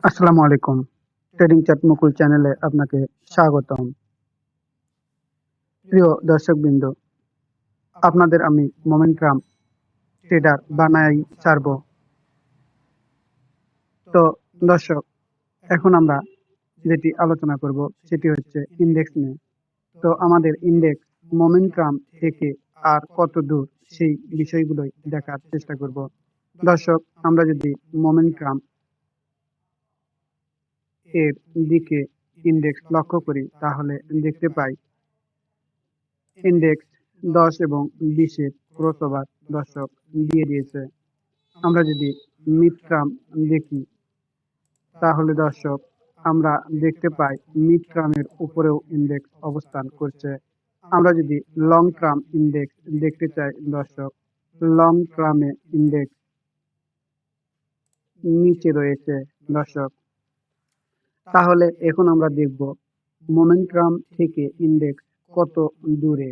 আসসালামু আলাইকুম। Trading chat মুকুল চ্যানেলে আপনাকে স্বাগতম। প্রিয় দর্শকবৃন্দ, আপনাদের আমি মোমেন্টাম ট্রেডার বানাই ছাড়বো। তো দর্শক, এখন আমরা যেটি আলোচনা করব সেটি হচ্ছে ইন্ডেক্স নিয়ে। তো আমাদের ইন্ডেক্স মোমেন্টাম থেকে আর কত দূর সেই বিষয়গুলোই দেখার চেষ্টা করব। দর্শক, আমরা যদি মোমেন্টাম এর দিকে ইন্ডেক্স লক্ষ্য করি তাহলে দেখতে পাই ইন্ডেক্স 10 এবং 20 এর ক্রসওভার দর্শক দিয়ে দিয়েছে। আমরা যদি মিড টার্ম দেখি তাহলে দর্শক আমরা দেখতে পাই মিড টার্মের উপরেও ইন্ডেক্স অবস্থান করছে। আমরা যদি লং টার্ম ইন্ডেক্স দেখতে চাই দর্শক, লং টার্মে ইন্ডেক্স নিচে রয়েছে দর্শক। তাহলে এখন আমরা দেখব মোমেন্টাম থেকে ইন্ডেক্স কত দূরে।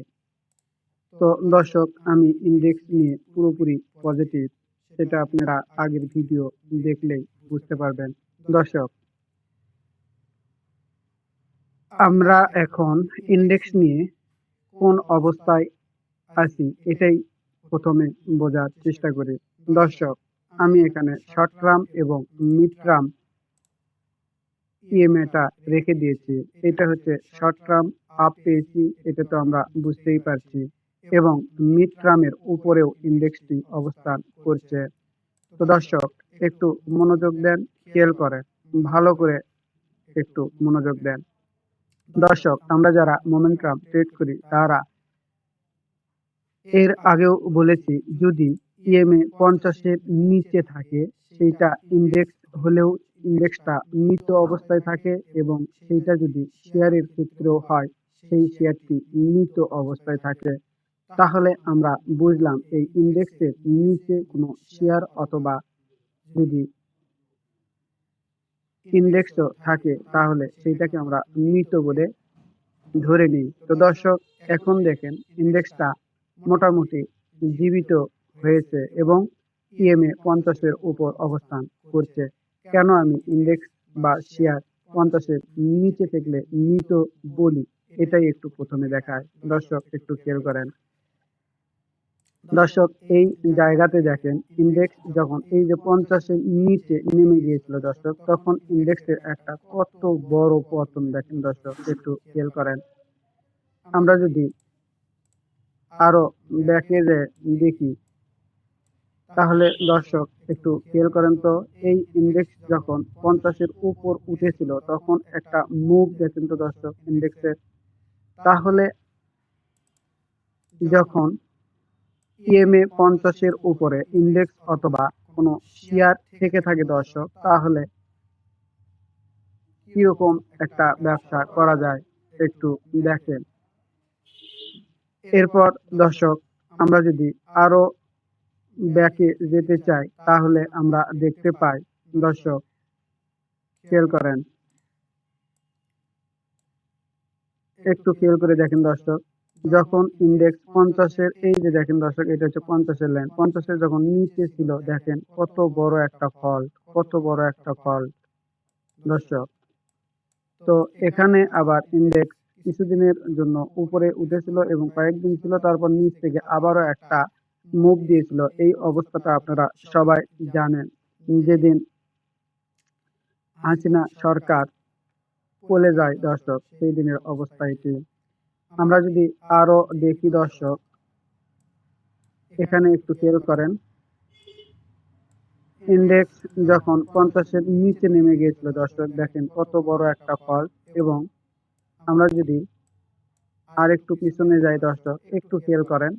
তো দর্শক, আমি ইন্ডেক্স নিয়ে পুরোপুরি পজিটিভ, সেটা আপনারা আগের ভিডিও দেখলেই বুঝতে পারবেন। দর্শক, আমরা এখন ইন্ডেক্স নিয়ে কোন অবস্থায় আছি এটাই প্রথমে বোঝার চেষ্টা করি। দর্শক, আমি এখানে শর্ট টার্ম এবং মিড টার্ম ইএমএটা রেখে দিয়েছি। এটা হচ্ছে শর্ট টার্ম আপ পেয়েছি, এটা তো আমরা বুঝতেই পারছি, এবং মিড টার্মের উপরেও ইন্ডেক্সটি অবস্থান করছে। তো দর্শক, একটু মনোযোগ দেন, খেয়াল করেন, ভালো করে একটু মনোযোগ দেন। দর্শক, আমরা যারা মোমেন্টাম ট্রেড করি তারা এর আগেও বলেছি, যদি ইএমএ 50 এর নিচে থাকে সেইটা ইন্ডেক্স হলেও ইন্ডেক্সটা মৃত অবস্থায় থাকে, এবং সেইটা যদি শেয়ারের ক্ষেত্রেও হয় সেই শেয়ারটি মৃত অবস্থায় থাকে। তাহলে আমরা বুঝলাম এই ইন্ডেক্সের নিচে কোনো শেয়ার অথবা যদি ইন্ডেক্সও থাকে তাহলে সেইটাকে আমরা মৃত বলে ধরে নিই। তো দর্শক, এখন দেখেন ইন্ডেক্সটা মোটামুটি জীবিত হয়েছে এবং ইএমএ 50 এর উপর অবস্থান করছে। কেন আমি ইন্ডেক্স বা শেয়ার 50 এর নিচে থাকলে মৃত বলি, এটাই একটু প্রথমে দেখায়। দর্শক, একটু খেয়াল করেন। দর্শক, এই জায়গাতে দেখেন ইন্ডেক্স যখন এই যে 50 এর নিচে নেমে গিয়েছিল দর্শক, তখন ইন্ডেক্সের একটা কত বড় পতন দেখেন দর্শক, একটু খেয়াল করেন। আমরা যদি আরো ব্যাকে যে দেখি তাহলে দর্শক একটু খেয়াল করেন তো, এই ইন্ডেক্স যখন 50 এর উপর উঠেছিল তখন একটা মুভ দেখেন তো দর্শক ইন্ডেক্সের। তাহলে যখন ইএমএ 50 এর উপরে ইন্ডেক্স অথবা কোনো শেয়ার থেকে থাকে দর্শক, তাহলে কিরকম একটা ব্যবসা করা যায় একটু দেখেন। এরপর দর্শক, আমরা যদি আরো ব্যাকে যেতে চাই তাহলে আমরা দেখতে পাই দর্শক, খেয়াল করেন, একটু খেয়াল করে দেখেন দর্শক, যখন ইন্ডেক্স 50 এর এই যে দেখেন দর্শক, এটা হচ্ছে 50 এর লাইন, 50 এর যখন নিচে ছিল দেখেন কত বড় একটা ফল, কত বড় একটা ফল দর্শক। তো এখানে আবার ইন্ডেক্স কিছুদিনের জন্য উপরে উঠেছিল এবং কয়েকদিন ছিল, তারপর নিচ থেকে আবারও একটা মুভ দিয়েছিল। এই অবস্থাটা আপনারা সবাই জানেন, যেদিন হাসিনা সরকার চলে যায় দর্শক, সেই দিনের অবস্থা এটি। আমরা যদি আরো দেখি দর্শক, এখানে একটু খেয়াল করেন, ইন্ডেক্স যখন 50 এর নিচে নেমে গিয়েছিল দর্শক, দেখেন কত বড় একটা ফল। এবং আমরা যদি আর একটু পিছনে যাই দর্শক, একটু খেয়াল করেন,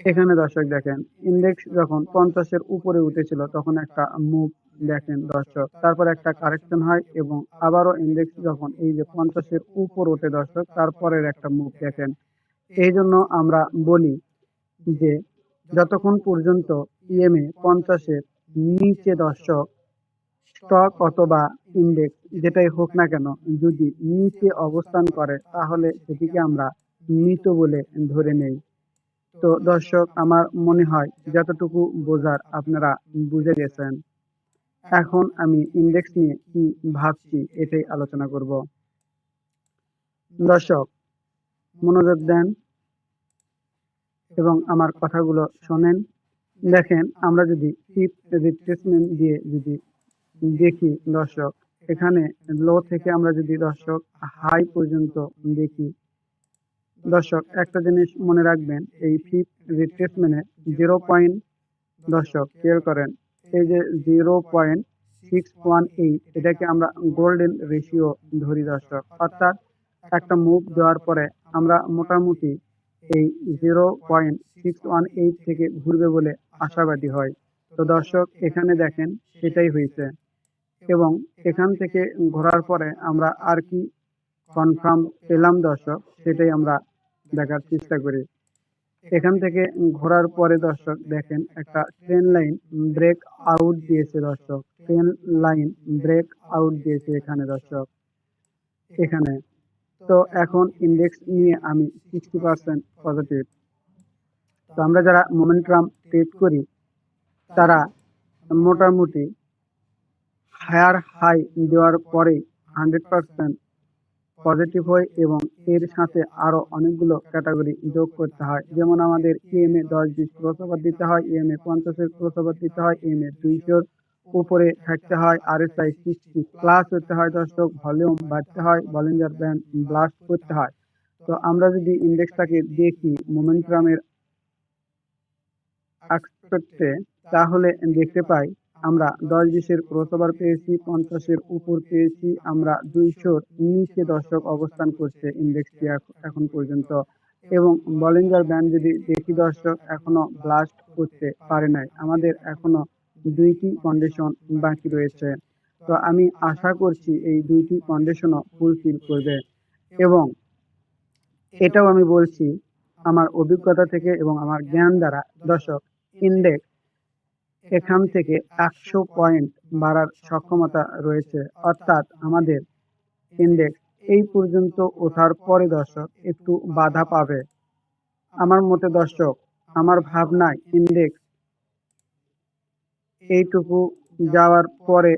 এখানে দর্শক দেখেন ইন্ডেক্স যখন 50 এর উপরে উঠেছিল তখন একটা মুভ দেখেন দর্শক, তারপর একটা কারেকশন হয় এবং আবারও ইন্ডেক্স যখন এই যে 50 এর উপর ওঠে দর্শক, তারপরের একটা মুভ দেখেন। এই জন্য আমরা বলি যে যতক্ষণ পর্যন্ত ইএমএ 50 এর নিচে দর্শক স্টক অথবা ইন্ডেক্স যেটাই হোক না কেন যদি নিচে অবস্থান করে তাহলে সেটিকে আমরা মৃত বলে ধরে নেই। তো দর্শক, আমার মনে হয় যতটুকু বোঝার আপনারা বুঝে গেছেন। এখন আমি ইন্ডেক্স নিয়ে কি ভাবছি এটাই আলোচনা করব। দর্শক, মনোযোগ দেন এবং আমার কথাগুলো শোনেন। দেখেন, আমরা যদি ফিফথ রিট্রেসমেন্ট দিয়ে যদি দেখি দর্শক, এখানে লো থেকে আমরা যদি দর্শক হাই পর্যন্ত দেখি দর্শক, একটা জিনিস মনে রাখবেন, এই ফিফথ রিট্রেসমেন্টে 0 পয়েন্ট দর্শক ক্লিয়ার করেন, এই যে 0.618 এটাকে আমরা গোল্ডেন রেশিও ধরি দর্শক। অর্থাৎ একটা মুভ দেওয়ার পরে আমরা মোটামুটি এই 0.618 থেকে ঘুরবে বলে আশাবাদী হয়। তো দর্শক, এখানে দেখেন সেটাই হয়েছে এবং এখান থেকে ঘোরার পরে আমরা আর কি কনফার্ম পেলাম দর্শক, সেটাই আমরা দেখার চেষ্টা করি। এখান থেকে ঘোরার পরে দর্শক দেখেন একটা ট্রেন লাইন ব্রেক আউট দিয়েছে দর্শক, ট্রেন লাইন ব্রেক আউট দিয়েছে এখানে দর্শক, এখানে। তো এখন ইন্ডেক্স নিয়ে আমি 60% পজিটিভ। তো আমরা যারা মোমেন্টাম ট্রেড করি তারা মোটামুটি হায়ার হাই দেওয়ার পরেই 100% পজিটিভ হয় এবং এর সাথে আরো অনেকগুলো ক্যাটাগরি যোগ করতে হয়। যেমন আমাদের EMA 10-20 ক্রসওভার দিতে হয়, EMA 50-এর ক্রসওভার দিতে হয়, EMA 200-র উপরে থাকতে হয়, RSI 60 প্লাস হতে হয় দর্শক, ভলিউম বাড়তে হয়, বলিঞ্জার ব্যান্ড ব্লাস্ট করতে হয়। তো আমরা যদি ইন্ডেক্সটাকে দেখি মোমেন্টামের অ্যাসপেক্টে, তাহলে দেখতে পাই আমরা 10-20-এর ক্রসওভার পেয়েছি, 50-এর উপর পেয়েছি, আমরা 200-র নিচে দর্শক অবস্থান করছে ইন্ডেক্সটি এখন পর্যন্ত। এবং বলিঞ্জার ব্যান্ড যদি দেখি দর্শক, এখনো ব্লাস্ট করতে পারে নাই, আমাদের এখনো 2টি কন্ডিশন বাকি রয়েছে। তো আমি আশা করছি এই 2টি কন্ডিশনও ফুলফিল করবে এবং এটাও আমি বলছি আমার অভিজ্ঞতা থেকে এবং আমার জ্ঞান দ্বারা দর্শক, ইন্ডেক্স এখান থেকে 100 পয়েন্ট বাড়ার সক্ষমতা রয়েছে। অর্থাৎ আমাদের ইন্ডেক্স এই পর্যন্ত ওঠার পরে দর্শক একটু বাধা পাবে। আমার মতে দর্শক, আমার ভাবনায় ইন্ডেক্স এইটুকু যাওয়ার পরে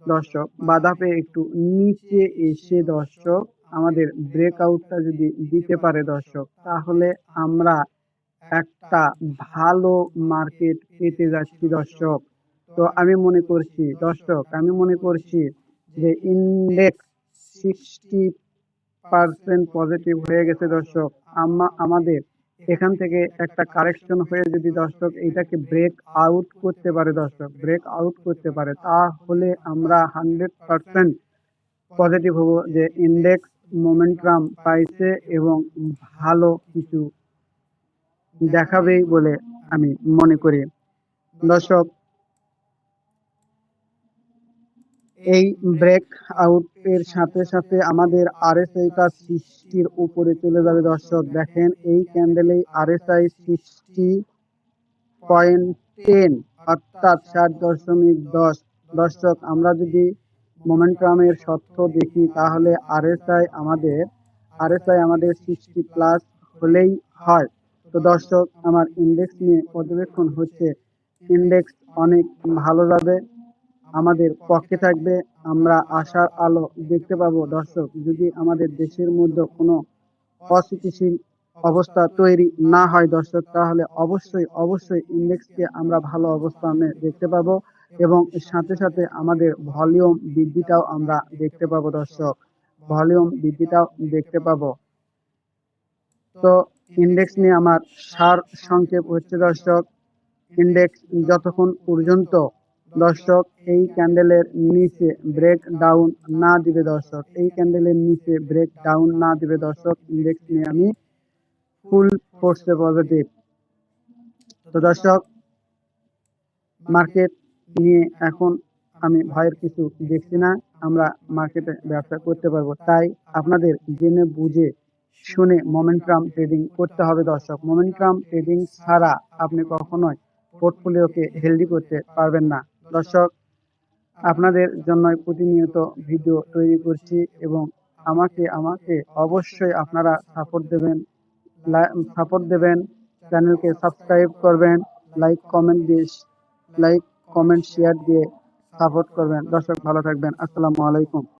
দর্শক বাধা পেয়ে একটু নিচে এসে দর্শক আমাদের ব্রেকআউটটা যদি দিতে পারে দর্শক, তাহলে আমরা একটা ভালো মার্কেট পেতে যাচ্ছি দর্শক। তো আমি মনে করছি দর্শক, আমি মনে করছি যে ইন্ডেক্স 60% পজিটিভ হয়ে গেছে দর্শক। আমাদের এখান থেকে একটা কারেকশন হয়ে যদি দর্শক এইটাকে ব্রেক আউট করতে পারে দর্শক, ব্রেক আউট করতে পারে, তাহলে আমরা 100% পজিটিভ হব যে ইন্ডেক্স মোমেন্টাম পাইছে এবং ভালো কিছু দেখাবেই বলে আমি মনে করি দর্শক। এই ব্রেক আউট এর সাথে সাথে আমাদের RSI টা 60-র উপরে চলে যাবে দর্শক। দেখেন এই ক্যান্ডেলে RSI 60.10 অর্থাৎ 60.10 দর্শক। আমরা যদি মোমেন্টামের সত্য দেখি তাহলে RSI আমাদের 60 প্লাস হলেই হয়। তো দর্শক, আমার ইন্ডেক্স নিয়ে পর্যবেক্ষণ হচ্ছে ইন্ডেক্স অনেক ভালো যাবে, আমাদের পক্ষে থাকবে, আমরা আশার আলো দেখতে পাবো দর্শক। যদি আমাদের দেশের মধ্যে কোনো অস্থিতিশীল অবস্থা তৈরি না হয় দর্শক, তাহলে অবশ্যই ইন্ডেক্সকে আমরা ভালো অবস্থানে দেখতে পাবো এবং সাথে সাথে আমাদের ভলিউম বৃদ্ধিটাও আমরা দেখতে পাবো দর্শক, ভলিউম বৃদ্ধিটাও দেখতে পাবো। তো ইন্ডেক্স নিয়ে আমার সার সংক্ষেপ হচ্ছে দর্শক, ইন্ডেক্স যতক্ষণ পর্যন্ত দর্শক এই ক্যান্ডেলের নিচে ব্রেক ডাউন না দিবে দর্শক, এই ক্যান্ডেলের নিচে ব্রেক ডাউন না দিবে দর্শক, ইন্ডেক্স নিয়ে আমি ফুল ফোর্সে পজিটিভ। তো দর্শক, মার্কেট নিয়ে এখন আমি ভয়ের কিছু দেখছি না, আমরা মার্কেটে ব্যবসা করতে পারবো। তাই আপনাদের জেনে বুঝে শুনে মোমেন্টাম ট্রেডিং করতে হবে দর্শক। মোমেন্টাম ট্রেডিং ছাড়া আপনি কখনোই পোর্টফোলিওকে হেলদি করতে পারবেন না দর্শক। আপনাদের জন্য প্রতিনিয়ত ভিডিও তৈরি করছি এবং আমাকে অবশ্যই আপনারা সাপোর্ট দেবেন, চ্যানেলকে সাবস্ক্রাইব করবেন, লাইক কমেন্ট শেয়ার দিয়ে সাপোর্ট করবেন। দর্শক ভালো থাকবেন। আসসালামু আলাইকুম।